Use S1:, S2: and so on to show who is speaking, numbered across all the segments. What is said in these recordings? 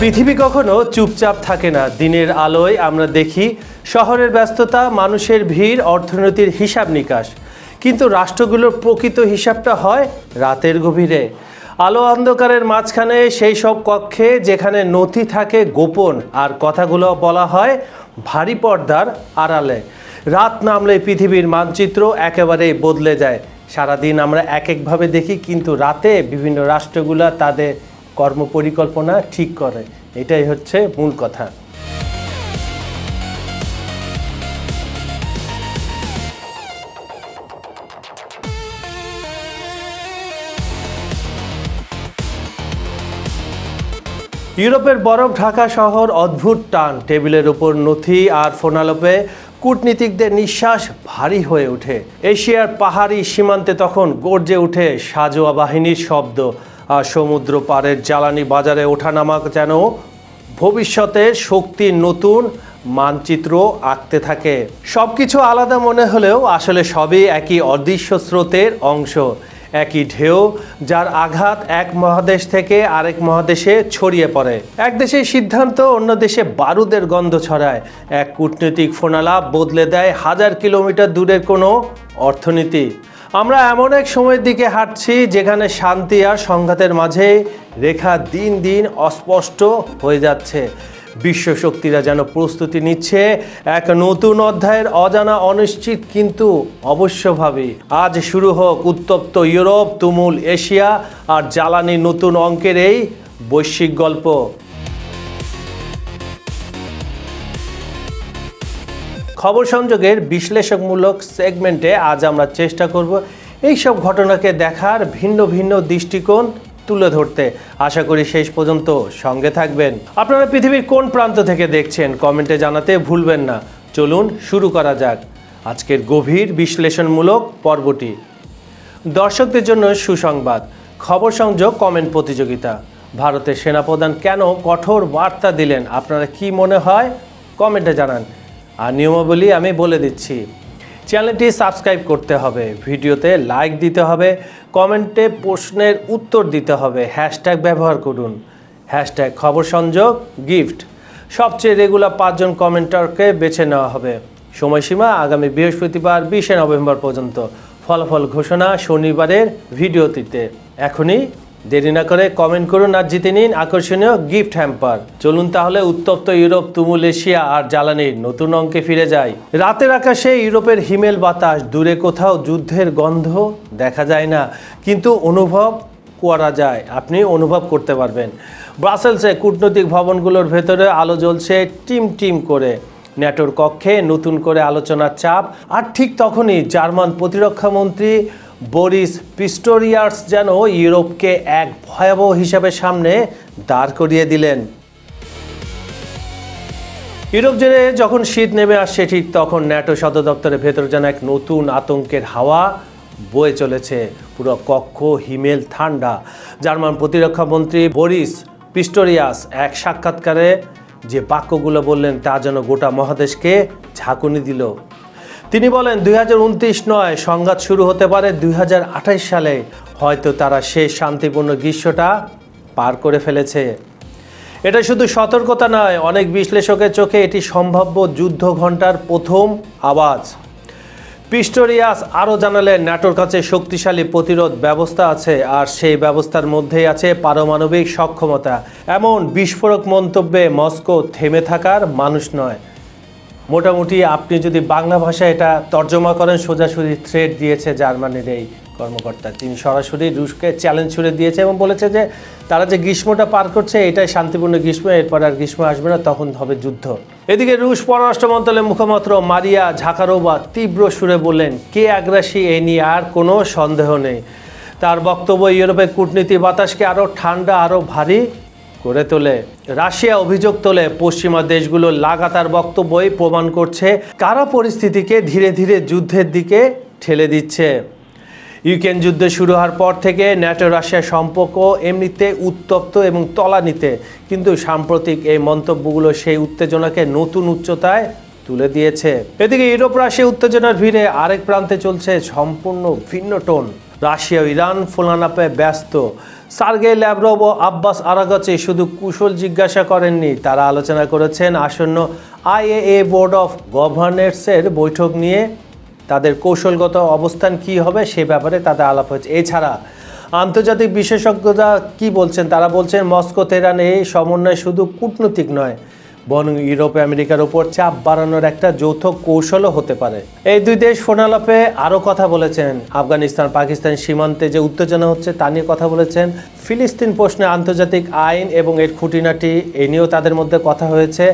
S1: পৃথিবী কখনো চুপচাপ থাকে না। দিনের আলোয় আমরা দেখি শহরের ব্যস্ততা, মানুষের ভিড়, অর্থনীতির হিসাব নিকাশ, কিন্তু রাষ্ট্রগুলোর প্রকৃত হিসাবটা হয় রাতের গভীরে, আলো অন্ধকারের মাঝখানে, সেই সব কক্ষে যেখানে নথি থাকে গোপন আর কথাগুলো বলা হয় ভারী পর্দার আড়ালে। রাত নামলে পৃথিবীর মানচিত্র একেবারেই বদলে যায়। সারাদিন আমরা এক একভাবে দেখি, কিন্তু রাতে বিভিন্ন রাষ্ট্রগুলো তাদের কর্মপরিকল্পনা ঠিক করে। এটাই হচ্ছে মূল কথা। ইউরোপের বরফ ঢাকা শহর, অদ্ভুত টান, টেবিলের উপর নথি আর ফোনালোপে কূটনীতিকদের নিঃশ্বাস ভারী হয়ে ওঠে। এশিয়ার পাহাড়ি সীমান্তে তখন গর্জে ওঠে সাজোয়া বাহিনীর শব্দ, আর সমুদ্র পাড়ের জ্বালানি বাজারে ওঠানামা যেন ভবিষ্যতের শক্তির নতুন মানচিত্র আঁকতে থাকে। সবকিছু আলাদা মনে হলেও আসলে সবই একই অদৃশ্য স্রোতের অংশ, একই ঢেউ যার আঘাত এক মহাদেশ থেকে আরেক মহাদেশে ছড়িয়ে পড়ে। এক দেশের সিদ্ধান্ত অন্য দেশে বারুদের গন্ধ ছড়ায়। এক কূটনৈতিক ফোনালাপ বদলে দেয় হাজার কিলোমিটার দূরের কোনো অর্থনীতি। আমরা এমন এক সময়ের দিকে হাঁটছি যেখানে শান্তি আর সংঘাতের মাঝে রেখা দিন দিন অস্পষ্ট হয়ে যাচ্ছে। বিশ্ব শক্তিরা যেন প্রস্তুতি নিচ্ছে এক নতুন অধ্যায়ের, অজানা, অনিশ্চিত কিন্তু অবশ্যভাবী। আজ শুরু হোক উত্তপ্ত ইউরোপ, তুমুল এশিয়া আর জ্বালানি নতুন অঙ্কের এই বৈশ্বিক গল্প। খবর সংযোগের বিশ্লেষণমূলক সেগমেন্টে আজ আমরা চেষ্টা করব এইসব ঘটনাকে দেখার ভিন্ন ভিন্ন দৃষ্টিকোণ তুলে ধরতে। আশা করি শেষ পর্যন্ত সঙ্গে থাকবেন। আপনারা পৃথিবীর কোন প্রান্ত থেকে দেখছেন কমেন্টে জানাতে ভুলবেন না। চলুন শুরু করা যাক আজকের গভীর বিশ্লেষণমূলক পর্বটি। দর্শকদের জন্য সুসংবাদ, খবর সংযোগ কমেন্ট প্রতিযোগিতা। ভারতের সেনাপ্রধান কেন কঠোর বার্তা দিলেন, আপনারা কি মনে হয় কমেন্টে জানান। আর নিয়মাবলী আমি বলে দিচ্ছি। চ্যানেলটি সাবস্ক্রাইব করতে হবে, ভিডিওতে লাইক দিতে হবে, কমেন্টে প্রশ্নের উত্তর দিতে হবে, হ্যাশট্যাগ ব্যবহার করুন, হ্যাশট্যাগ খবর সংযোগ গিফট। সবচেয়ে রেগুলার 5 জন কমেন্টারকে বেছে নেওয়া হবে। সময়সীমা আগামী বৃহস্পতিবার 20 নভেম্বর পর্যন্ত। ফলাফল ঘোষণা শনিবারের ভিডিওটিতে। এখনই দেরি না করে কমেন্ট করুন আর জিতে নিন আকর্ষণীয় গিফট হ্যাম্পার। চলুন তাহলে উত্তপ্ত ইউরোপ, তুমুল এশিয়া আর জ্বালানির নতুন অঙ্কে ফিরে যাই। রাতের আকাশে ইউরোপের হিমেল বাতাস, দূরে কোথাও যুদ্ধের গন্ধ দেখা যায় না, কিন্তু অনুভব করা যায়। আপনি অনুভব করতে পারবেন। ব্রাসেলসে কূটনৈতিক ভবনগুলোর ভেতরে আলো জ্বলছে টিম টিম করে। ন্যাটোর কক্ষে নতুন করে আলোচনার চাপ। আর ঠিক তখনই জার্মান প্রতিরক্ষা মন্ত্রী বরিস পিস্টোরিয়াস যেন ইউরোপকে এক ভয়াবহ হিসাবের সামনে দাঁড় করিয়ে দিলেন। ইউরোপ জুড়ে যখন শীত নেমে আসছে, ঠিক তখন ন্যাটো সদর দপ্তরের ভেতর যেন এক নতুন আতঙ্কের হাওয়া বয়ে চলেছে। পুরো কক্ষ হিমেল ঠান্ডা। জার্মান প্রতিরক্ষা মন্ত্রী বরিস পিস্টোরিয়াস এক সাক্ষাৎকারে যে বাক্যগুলো বললেন তা যেন গোটা মহাদেশকে ঝাঁকুনি দিল। তিনি বলেন 2029 নয়, সংঘাত শুরু হতে পারে 2028 সালে। হয়তো তারা শেষ শান্তিপূর্ণ গ্রীষ্মটা পার করে ফেলেছে। এটা শুধু সতর্কতা নয়, অনেক বিশ্লেষকের চোখে এটি সম্ভাব্য যুদ্ধ ঘণ্টার প্রথম আওয়াজ। পিস্টোরিয়াস আরও জানালেন ন্যাটোর কাছে শক্তিশালী প্রতিরোধ ব্যবস্থা আছে, আর সেই ব্যবস্থার মধ্যেই আছে পারমাণবিক সক্ষমতা। এমন বিস্ফোরক মন্তব্যে মস্কো থেমে থাকার মানুষ নয়। মোটামুটি আপনি যদি বাংলা ভাষায় এটা তর্জমা করেন, সোজাসুজি থ্রেট দিয়েছে জার্মানির এই কর্মকর্তা। তিনি সরাসরি রুশকে চ্যালেঞ্জ ছুড়ে দিয়েছে এবং বলেছে যে তারা যে গ্রীষ্মটা পার করছে এটাই শান্তিপূর্ণ গ্রীষ্ম, এরপর আর গ্রীষ্ম আসবে না, তখন হবে যুদ্ধ। এদিকে রুশ পররাষ্ট্র মন্ত্রণালয়ের মুখপাত্র মারিয়া ঝাকারোভা তীব্র সুরে বললেন কে আগ্রাসী এ নিয়ে আর কোনো সন্দেহ নেই। তার বক্তব্য ইউরোপের কূটনীতি বাতাসকে আরও ঠান্ডা, আরও ভারী করে তোলে। রাশিয়া অভিযোগ তোলে পশ্চিমা দেশগুলো লাগাতার বক্তব্যই প্রমাণ করছে কারা পরিস্থিতিকে ধীরে ধীরে যুদ্ধের দিকে ঠেলে দিচ্ছে। ইউক্রেন যুদ্ধ শুরু হওয়ার পর থেকে ন্যাটো রাশিয়ার সম্পর্ক এমনিতে উত্তপ্ত এবং তলানিতে, কিন্তু সাম্প্রতিক এই মন্তব্যগুলো সেই উত্তেজনাকে নতুন উচ্চতায় তুলে দিয়েছে। এদিকে ইউরোপ রাশিয়া উত্তেজনার ভিড়ে আরেক প্রান্তে চলছে সম্পূর্ণ ভিন্ন টোন। রাশিয়া ও ইরান ফোলানাপে ব্যস্ত। সার্গেই ল্যাভরভ ও আব্বাস আরাগচি শুধু কুশল জিজ্ঞাসা করেননি, তারা আলোচনা করেছেন আসন্ন IAEA বোর্ড অফ গভর্নর্সের বৈঠক নিয়ে। তাদের কৌশলগত অবস্থান কি হবে সে ব্যাপারে তাদের আলাপ হয়েছে। এছাড়া আন্তর্জাতিক বিশেষজ্ঞরা কি বলছেন, তারা বলছেন মস্কো তেহরান এই সমন্বয় শুধু কূটনৈতিক নয়, বরং ইউরোপ আমেরিকার উপর চাপ বাড়ানোর একটা যৌথ কৌশলও হতে পারে। এই দুই দেশ ফোনালাপে আরও কথা বলেছেন। আফগানিস্তান পাকিস্তান সীমান্তে যে উত্তেজনা হচ্ছে তা নিয়ে কথা বলেছেন। ফিলিস্তিন প্রশ্নে আন্তর্জাতিক আইন এবং এর খুঁটিনাটি এ নিয়েও তাদের মধ্যে কথা হয়েছে।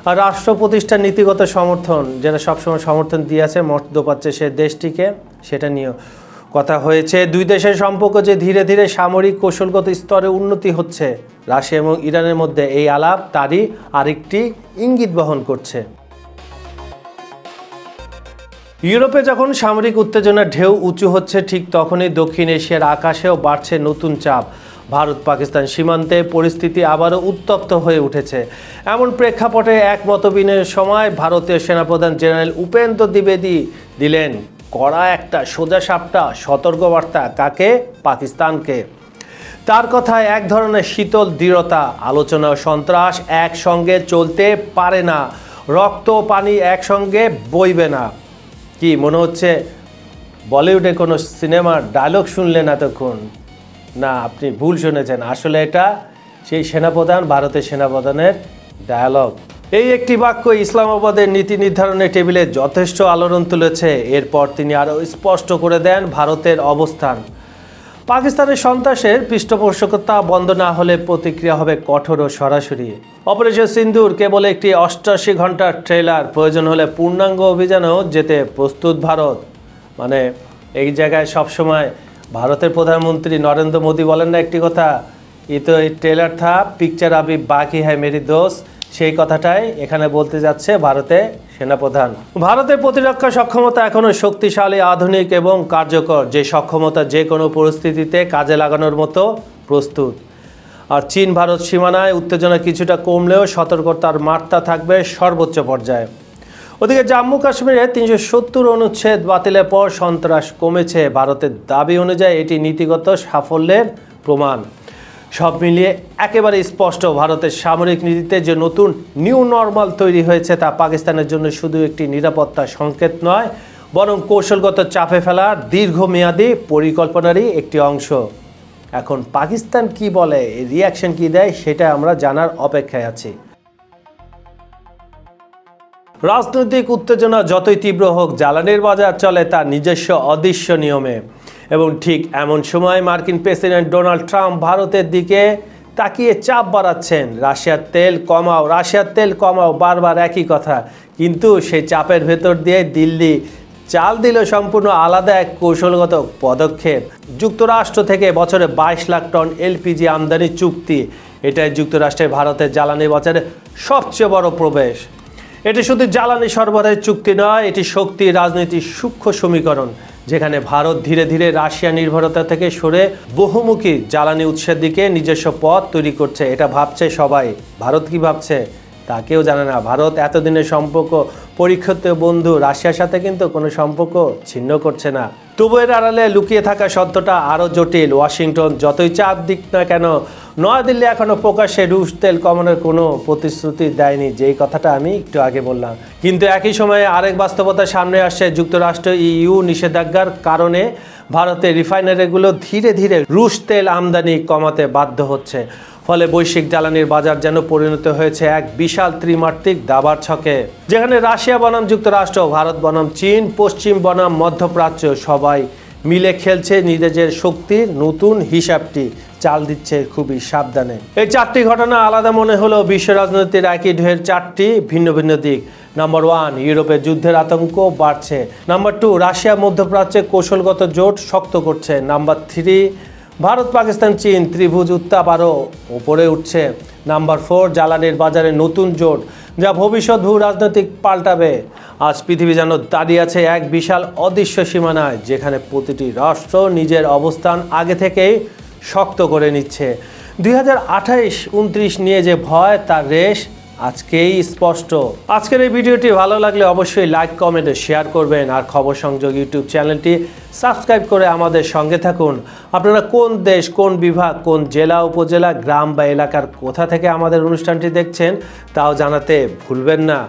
S1: আর রাষ্ট্র প্রতিষ্ঠার নীতিগত সমর্থন, যেটা সবসময় সমর্থন দিয়ে আছে মর্যাদা পাচ্ছে সে দেশটিকে, সেটা নিয়েও কথা হয়েছে। দুই দেশের সম্পর্ক যে ধীরে ধীরে সামরিক কৌশলগত স্তরে উন্নতি হচ্ছে, রাশিয়া এবং ইরানের মধ্যে এই আলাপ তারই আরেকটি ইঙ্গিত বহন করছে। ইউরোপে যখন সামরিক উত্তেজনার ঢেউ উঁচু হচ্ছে, ঠিক তখনই দক্ষিণ এশিয়ার আকাশেও বাড়ছে নতুন চাপ। ভারত পাকিস্তান সীমান্তে পরিস্থিতি আবারও উত্তপ্ত হয়ে উঠেছে। এমন প্রেক্ষাপটে এক মতবিনিময়ের সময় ভারতীয় সেনাপ্রধান জেনারেল উপেন্দ্র দ্বিবেদী দিলেন কড়া একটা সোজাসাপটা সতর্কবার্তা। কাকে? পাকিস্তানকে। তার কথায় এক ধরনের শীতল দৃঢ়তা, আলোচনা ও সন্ত্রাস একসঙ্গে চলতে পারে না, রক্ত পানি একসঙ্গে বইবে না। কি মনে হচ্ছে বলিউডে কোনো সিনেমার ডায়লগ শুনলেন এতক্ষণ? না, আপনি ভুল শুনেছেন। আসলে এটা সেই সেনাপ্রধান, ভারতের সেনাপ্রধানের ডায়ালগ। এই একটি বাক্য ইসলামাবাদের নীতি নির্ধারণের টেবিলে যথেষ্ট আলোড়ন তুলেছে। এরপর তিনি আরও স্পষ্ট করে দেন ভারতের অবস্থান। পাকিস্তানের সন্ত্রাসের পৃষ্ঠপোষকতা বন্ধ না হলে প্রতিক্রিয়া হবে কঠোর ও সরাসরি। অপারেশন সিন্দুর কেবল একটি 88 ঘন্টার ট্রেলার, প্রয়োজন হলে পূর্ণাঙ্গ অভিযানেও যেতে প্রস্তুত ভারত। মানে এই জায়গায় সবসময় ভারতের প্রধানমন্ত্রী নরেন্দ্র মোদী বলেন না একটি কথা, এই তো এই ট্রেলার থা পিকচার আবি বাকি হ্যায় মেরি দোস্ত, সেই কথাটাই এখানে বলতে যাচ্ছে ভারতের সেনাপ্রধান। ভারতের প্রতিরক্ষা সক্ষমতা এখনও শক্তিশালী, আধুনিক এবং কার্যকর, যে সক্ষমতা যে কোনো পরিস্থিতিতে কাজে লাগানোর মতো প্রস্তুত। আর চীন ভারত সীমানায় উত্তেজনা কিছুটা কমলেও সতর্কতার মাত্রা থাকবে সর্বোচ্চ পর্যায়ে। ওদিকে জম্মু কাশ্মীরে 370 অনুচ্ছেদ বাতিলের পর সন্ত্রাস কমেছে। ভারতের দাবি অনুযায়ী এটি নীতিগত সাফল্যের প্রমাণ। সব মিলিয়ে একেবারে স্পষ্ট, ভারতের সামরিক নীতিতে যে নতুন নিউ নর্মাল তৈরি হয়েছে তা পাকিস্তানের জন্য শুধু একটি নিরাপত্তা সংকেত নয়, বরং কৌশলগত চাপে ফেলার দীর্ঘমেয়াদী পরিকল্পনারই একটি অংশ। এখন পাকিস্তান কি বলে, রিয়াকশন কি দেয়, সেটা আমরা জানার অপেক্ষায় আছি। রাজনৈতিক উত্তেজনা যতই তীব্র হোক, জ্বালানির বাজার চলে তার নিজস্ব অদৃশ্য নিয়মে। এবং ঠিক এমন সময় মার্কিন প্রেসিডেন্ট ডোনাল্ড ট্রাম্প ভারতের দিকে তাকিয়ে চাপ বাড়াচ্ছেন, রাশিয়ার তেল কমাও, রাশিয়ার তেল কমাও, বারবার একই কথা। কিন্তু সেই চাপের ভেতর দিয়ে দিল্লি চাল দিল সম্পূর্ণ আলাদা এক কৌশলগত পদক্ষেপ। যুক্তরাষ্ট্র থেকে বছরে 22 লাখ টন LPG আমদানি চুক্তি। এটাই যুক্তরাষ্ট্রের ভারতের জ্বালানি বাজারে সবচেয়ে বড় প্রবেশ। এটি শুধু জ্বালানি সরবরাহের চুক্তি নয়, এটি শক্তি রাজনীতির সূক্ষ্ম সমীকরণ, যেখানে ভারত ধীরে ধীরে রাশিয়া নির্ভরতা থেকে সরে বহুমুখী জ্বালানি উৎসের দিকে নিজস্ব পথ তৈরি করছে। এটা ভাবছে সবাই। ভারত কি ভাবছে তা কেউ জানে না। ভারত এতদিনের সম্পর্ক পরীক্ষিত বন্ধু রাশিয়ার সাথে কিন্তু কোনো সম্পর্ক ছিন্ন করছে না। তবু এর আড়ালে লুকিয়ে থাকা সত্যটা আরও জটিল। ওয়াশিংটন যতই চাপ দিক না কেন, নয়াদিল্লি এখনও প্রকাশ্যে রুশ তেল কমানোর কোনো প্রতিশ্রুতি দেয়নি, যেই কথাটা আমি একটু আগে বললাম। কিন্তু একই সময়ে আরেক বাস্তবতা সামনে আসছে। যুক্তরাষ্ট্র EU নিষেধাজ্ঞার কারণে ভারতের রিফাইনারিগুলো ধীরে ধীরে রুশ তেল আমদানি কমাতে বাধ্য হচ্ছে। ফলে বৈশ্বিক জ্বালানির বাজার যেন পরিণত হয়েছে এক বিশাল ত্রিমাত্রিক দাবার ছকে, যেখানে রাশিয়া বনাম যুক্তরাষ্ট্র, ভারত বনাম চীন, পশ্চিম বনাম মধ্যপ্রাচ্য সবাই মিলে খেলছে নিজেদের শক্তির নতুন হিসাবটি, চাল দিচ্ছে খুবই সাবধানে। এই চারটি ঘটনা আলাদা মনে হলেও বিশ্ব রাজনীতির একই ঢেউয়ের চারটি ভিন্ন ভিন্ন দিক। নাম্বার 1, ইউরোপের যুদ্ধের আতঙ্ক বাড়ছে। নাম্বার 2, রাশিয়া মধ্যপ্রাচ্যে কৌশলগত জোট শক্ত করছে। নাম্বার 3, ভারত পাকিস্তান চীন ত্রিভুজ উত্তাপ আরও উপরে উঠছে। নাম্বার 4, জ্বালানির বাজারে নতুন জোট যা ভবিষ্যৎ ভূ রাজনৈতিক পাল্টাবে। আজ পৃথিবী যেন দাঁড়িয়ে আছে এক বিশাল অদৃশ্য সীমানায়, যেখানে প্রতিটি রাষ্ট্র নিজের অবস্থান আগে থেকেই শক্ত করে নিচ্ছে। 2028-29 নিয়ে যে ভয়, তার রেশ আজকেই স্পষ্ট। আজকের এই ভিডিওটি ভালো লাগলে অবশ্যই লাইক কমেন্টে শেয়ার করবেন আর খবর সংযোগ ইউটিউব চ্যানেলটি সাবস্ক্রাইব করে আমাদের সঙ্গে থাকুন। আপনারা কোন দেশ, কোন বিভাগ, কোন জেলা, উপজেলা, গ্রাম বা এলাকার কোথা থেকে আমাদের অনুষ্ঠানটি দেখছেন তাও জানাতে ভুলবেন না।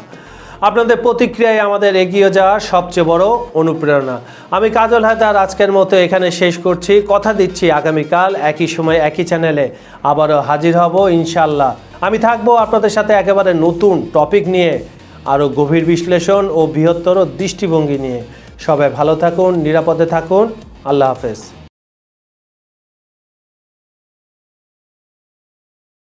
S1: আপনাদের প্রতিক্রিয়ায় আমাদের এগিয়ে যাওয়ার সবচেয়ে বড় অনুপ্রেরণা। আমি কাজল হায়দার আজকের মতো এখানে শেষ করছি। কথা দিচ্ছি আগামীকাল একই সময় একই চ্যানেলে আবারও হাজির হব ইনশাল্লাহ। আমি থাকবো আপনাদের সাথে একেবারে নতুন টপিক নিয়ে, আরও গভীর বিশ্লেষণ ও বৃহত্তর দৃষ্টিভঙ্গি নিয়ে। সবাই ভালো থাকুন, নিরাপদে থাকুন। আল্লাহ হাফেজ।